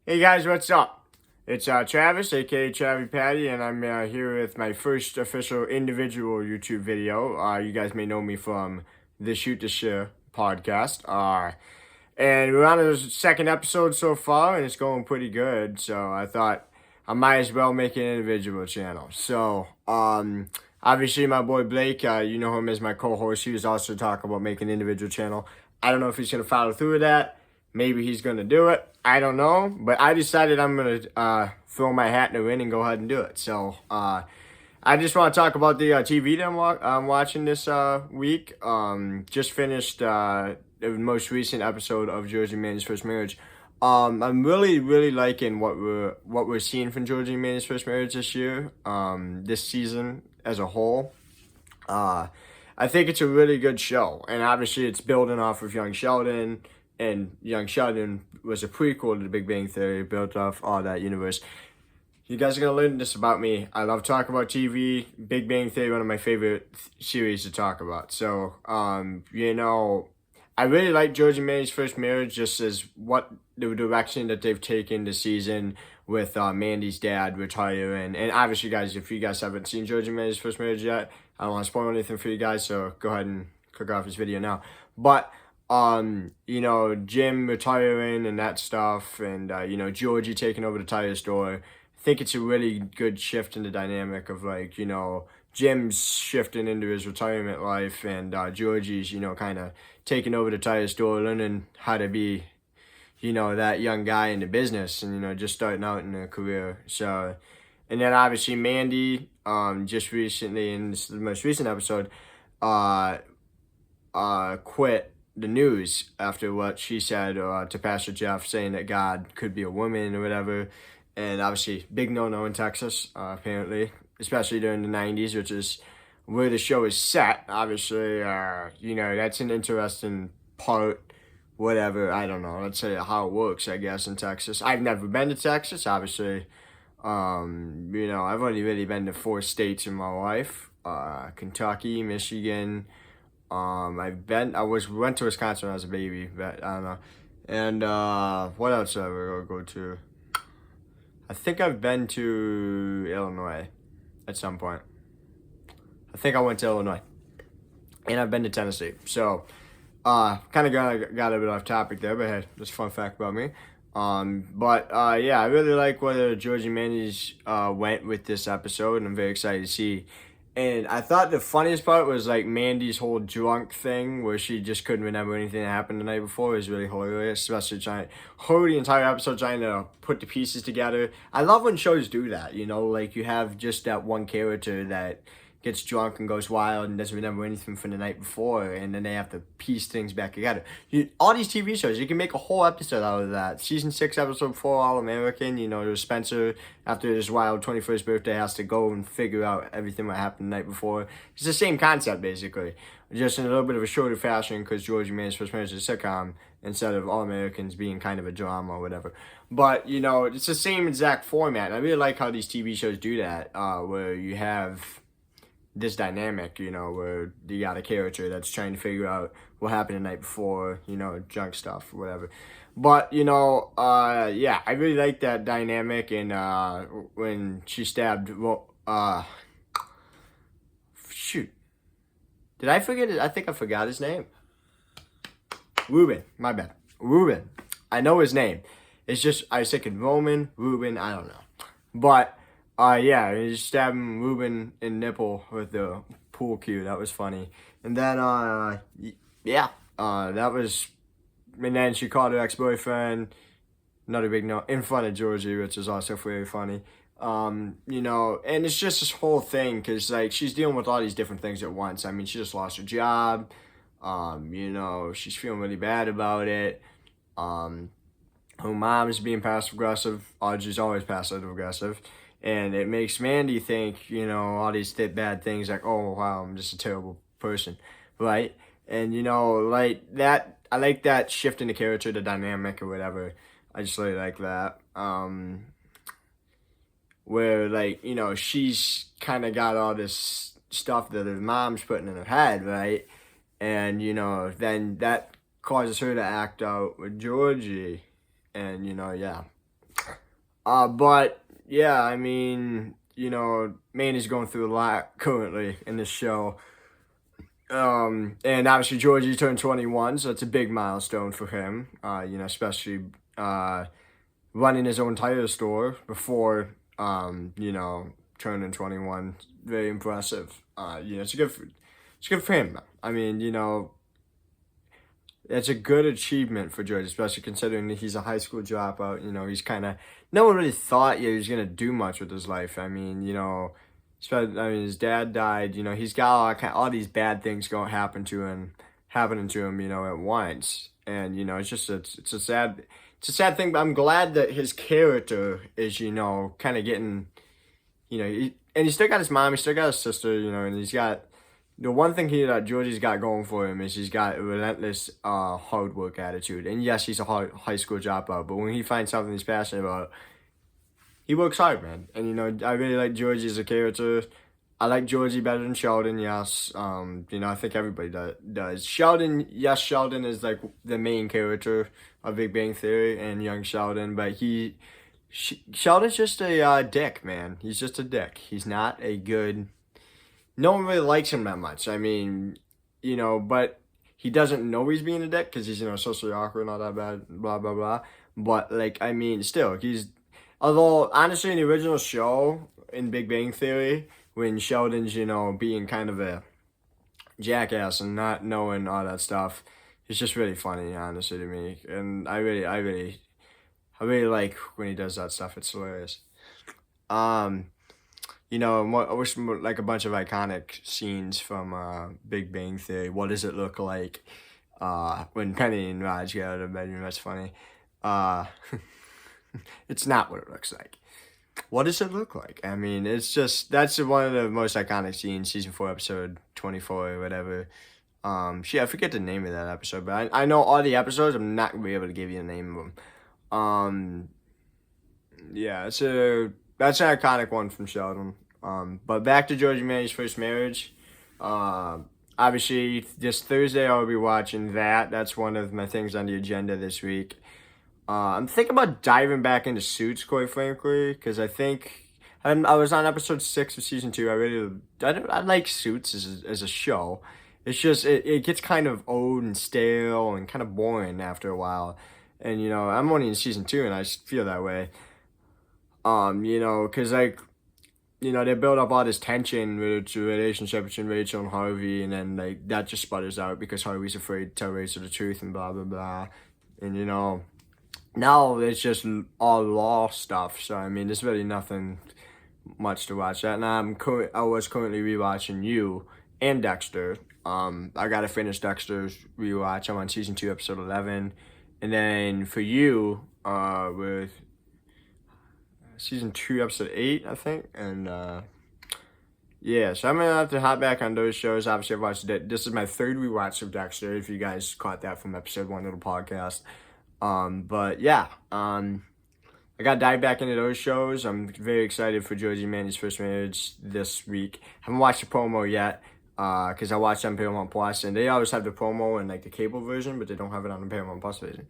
Hey guys, what's up? It's Travis, aka Travi Patty, and I'm here with my first official individual YouTube video. You guys may know me from the Shoot to Share podcast. And we're on the second episode so far, and it's going pretty good. So I thought I might as well make an individual channel. So, obviously, my boy Blake, you know him as my co-host. He was also talking about making an individual channel. I don't know if he's gonna follow through with that. Maybe he's gonna do it. I don't know, but I decided I'm gonna throw my hat in the ring and go ahead and do it. So, I just want to talk about the TV that I'm watching this week. Just finished the most recent episode of Georgie and Mandy's First Marriage. I'm really liking what we're seeing from Georgie and Mandy's First Marriage this year. This season as a whole. I think it's a really good show, and obviously it's building off of Young Sheldon. And Young Sheldon was a prequel to The Big Bang Theory, built off all that universe. You guys are going to learn this about me. I love talking about TV. Big Bang Theory, one of my favorite series to talk about. So, I really like George and Mandy's First Marriage, just as what the direction that they've taken this season with Mandy's dad retiring. And obviously, guys, if you guys haven't seen George and Mandy's First Marriage yet, I don't want to spoil anything for you guys, so go ahead and click off this video now. But Jim retiring and that stuff, and, Georgie taking over the tire store. I think it's a really good shift in the dynamic of, Jim's shifting into his retirement life, and Georgie's, kind of taking over the tire store, learning how to be, that young guy in the business and, just starting out in a career. So, and then obviously Mandy, just recently in the most recent episode, quit the news after what she said to Pastor Jeff, saying that God could be a woman or whatever. And obviously, big no-no in Texas, apparently, especially during the 90s, which is where the show is set. Obviously, that's an interesting part, whatever, I don't know. Let's say how it works, I guess, in Texas. I've never been to Texas, obviously. I've only really been to 4 states in my life. Kentucky, Michigan. Went to Wisconsin when I was a baby, but I don't know. And what else did I ever go to? I think I've been to Illinois at some point. I think I went to Illinois, and I've been to Tennessee. So, kind of got a bit off topic there, but hey, that's a fun fact about me. I really like where Georgie and Mandy's went with this episode, and I'm very excited to see. And I thought the funniest part was like Mandy's whole drunk thing where she just couldn't remember anything that happened the night before. It was really hilarious, especially the entire episode trying to put the pieces together. I love when shows do that, like you have just that one character that gets drunk and goes wild and doesn't remember anything from the night before, and then they have to piece things back together. All these TV shows, you can make a whole episode out of that. Season 6, episode 4, All American, there's Spencer, after his wild 21st birthday, has to go and figure out everything that happened the night before. It's the same concept, basically, just in a little bit of a shorter fashion, because George and Mandy's First Marriage is a sitcom, instead of All Americans being kind of a drama or whatever. But, it's the same exact format, and I really like how these TV shows do that, where you have this dynamic, where you got a character that's trying to figure out what happened the night before, junk stuff, whatever. But, I really like that dynamic, and when she stabbed, shoot. Did I forget it? I think I forgot his name. Ruben, my bad. Ruben. I know his name. It's just, I was thinking Roman, Ruben, I don't know. But, he stabbed Ruben in nipple with the pool cue. That was funny. And then, that was, and then she called her ex-boyfriend, another big no, in front of Georgie, which is also very funny. And it's just this whole thing, because, she's dealing with all these different things at once. I mean, she just lost her job. She's feeling really bad about it. Her mom's being passive-aggressive. Audrey's always passive-aggressive. And it makes Mandy think, all these bad things, like, oh, wow, I'm just a terrible person, right? And, that, I like that shift in the character, the dynamic or whatever. I just really like that. Where, she's kind of got all this stuff that her mom's putting in her head, right? And, then that causes her to act out with Georgie. And, But yeah, I mean, Mandy's going through a lot currently in this show. And obviously Georgie turned 21, so it's a big milestone for him. Especially running his own tire store before turning 21. Very impressive. It's good for him. I mean, it's a good achievement for George, especially considering that he's a high school dropout. He's kind of, no one really thought he was gonna do much with his life. I mean, his dad died. He's got all these bad things happening to him, at once, and it's a sad thing. But I'm glad that his character is, kind of getting, and he's still got his mom, he's still got his sister, and he's got. The one thing Georgie's got going for him is he's got a relentless hard work attitude. And yes, he's a high school dropout, but when he finds something he's passionate about, he works hard, man. And, I really like Georgie as a character. I like Georgie better than Sheldon, yes. I think everybody does. Sheldon is like the main character of Big Bang Theory and young Sheldon, but Sheldon's just a dick, man. He's just a dick. He's not a good... No one really likes him that much. I mean, but he doesn't know he's being a dick because he's, socially awkward, not that bad, blah, blah, blah. But, still, although, honestly, in the original show, in Big Bang Theory, when Sheldon's, being kind of a jackass and not knowing all that stuff, it's just really funny, honestly, to me. And I really like when he does that stuff. It's hilarious. I wish like a bunch of iconic scenes from Big Bang Theory. What does it look like when Penny and Raj get out of the bedroom? That's funny. It's not what it looks like. What does it look like? I mean, that's one of the most iconic scenes, season 4, episode 24 or whatever. I forget the name of that episode, but I know all the episodes. I'm not gonna be able to give you the name of them. Yeah, that's an iconic one from Sheldon. But back to Georgie and Mandy's first marriage. Obviously, this Thursday I'll be watching that. That's one of my things on the agenda this week. I'm thinking about diving back into Suits, quite frankly, because I think I was on episode 6 of season 2. I like Suits as a show. It's just it gets kind of old and stale and kind of boring after a while. And I'm only in season 2, and I feel that way. Because they build up all this tension with the relationship between Rachel and Harvey, and then that just sputters out because Harvey's afraid to tell Rachel the truth and blah blah blah. And now it's just all law stuff. So I mean, there's really nothing much to watch. That now I was currently rewatching You and Dexter. I gotta finish Dexter's rewatch. I'm on season 2, episode 11, and then for You, with season 2, episode 8, I think, and so I'm gonna have to hop back on those shows. Obviously, I've watched it. This is my 3rd rewatch of Dexter. If you guys caught that from episode 1 of the podcast, I gotta dive back into those shows. I'm very excited for Georgie and Mandy's first marriage this week. Haven't watched the promo yet, because I watched on Paramount Plus, and they always have the promo in the cable version, but they don't have it on the Paramount Plus version.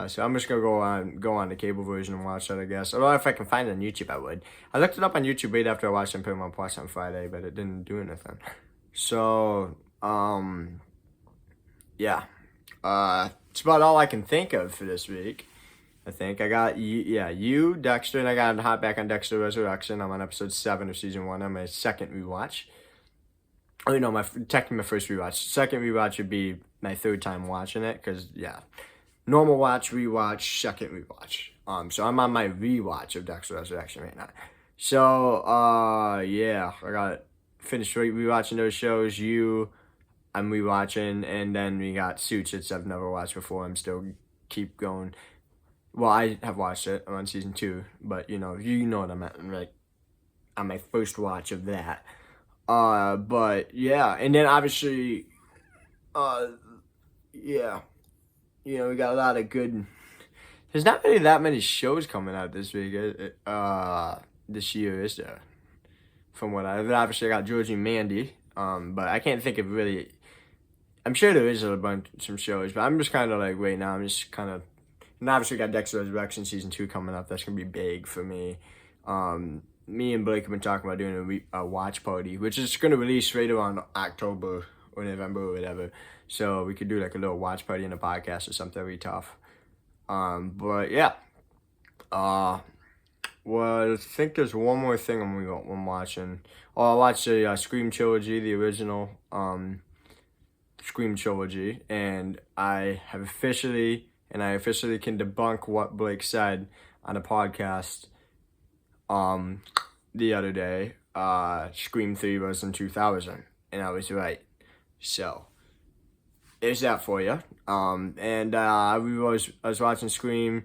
So I'm just gonna go on the cable version and watch that, I guess. Although if I can find it on YouTube, I would. I looked it up on YouTube right after I watched on Paramount Plus on Friday, but it didn't do anything. So, it's about all I can think of for this week. I think I got You, Dexter, and I got to hop back on Dexter Resurrection. I'm on episode 7 of season 1. I'm my second rewatch. Oh, technically my first rewatch. Second rewatch would be my 3rd time watching it, because normal watch, rewatch, second rewatch. So I'm on my rewatch of Dexter Resurrection right now. So, I got finished rewatching those shows. You, I'm rewatching, and then we got Suits, which I've never watched before. I'm still keep going. Well, I have watched it. I'm on season 2, but you know what I'm at, on my first watch of that. But yeah, and then obviously, we got a lot of good. There's not really that many shows coming out this week. This year, is there? From what obviously I got Georgie and Mandy. But I can't think of really. I'm sure there is some shows, but I'm just kind of right now. I'm just kind of And obviously we got Dexter Resurrection Season 2 coming up. That's going to be big for me. Me and Blake have been talking about doing a watch party, which is going to release right around October or November or whatever. So we could do like a little watch party in a podcast or something. That'd be tough. But yeah. Well, I think there's one more thing I'm watching. Oh, I watched the Scream trilogy, the original Scream trilogy, and I officially can debunk what Blake said on a podcast the other day. Scream 3 was in 2000, and I was right. So there's that for you. I was watching Scream.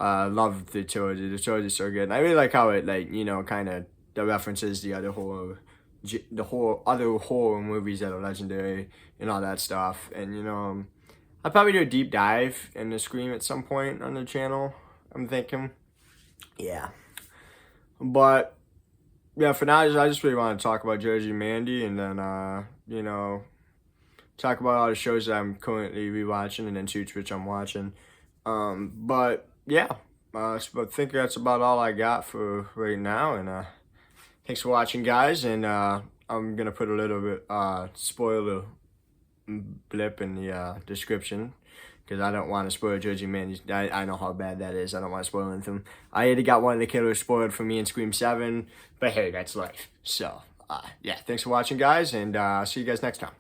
Love the trilogy. The trilogy's so good. And I really like how it, kind of the references the other horror movies that are legendary and all that stuff. And I'll probably do a deep dive into Scream at some point on the channel. I'm thinking, yeah. But yeah, for now, I just really want to talk about Georgie and Mandy, and then talk about all the shows that I'm currently rewatching, and then Suits, which I'm watching. But yeah, I think that's about all I got for right now, and thanks for watching, guys, and I'm gonna put a little bit spoiler blip in the description, because I don't want to spoil Georgie Mandy. I know how bad that is. I don't want to spoil anything. I already got one of the killers spoiled for me in Scream 7, but hey, that's life. So, yeah, thanks for watching, guys, and I'll see you guys next time.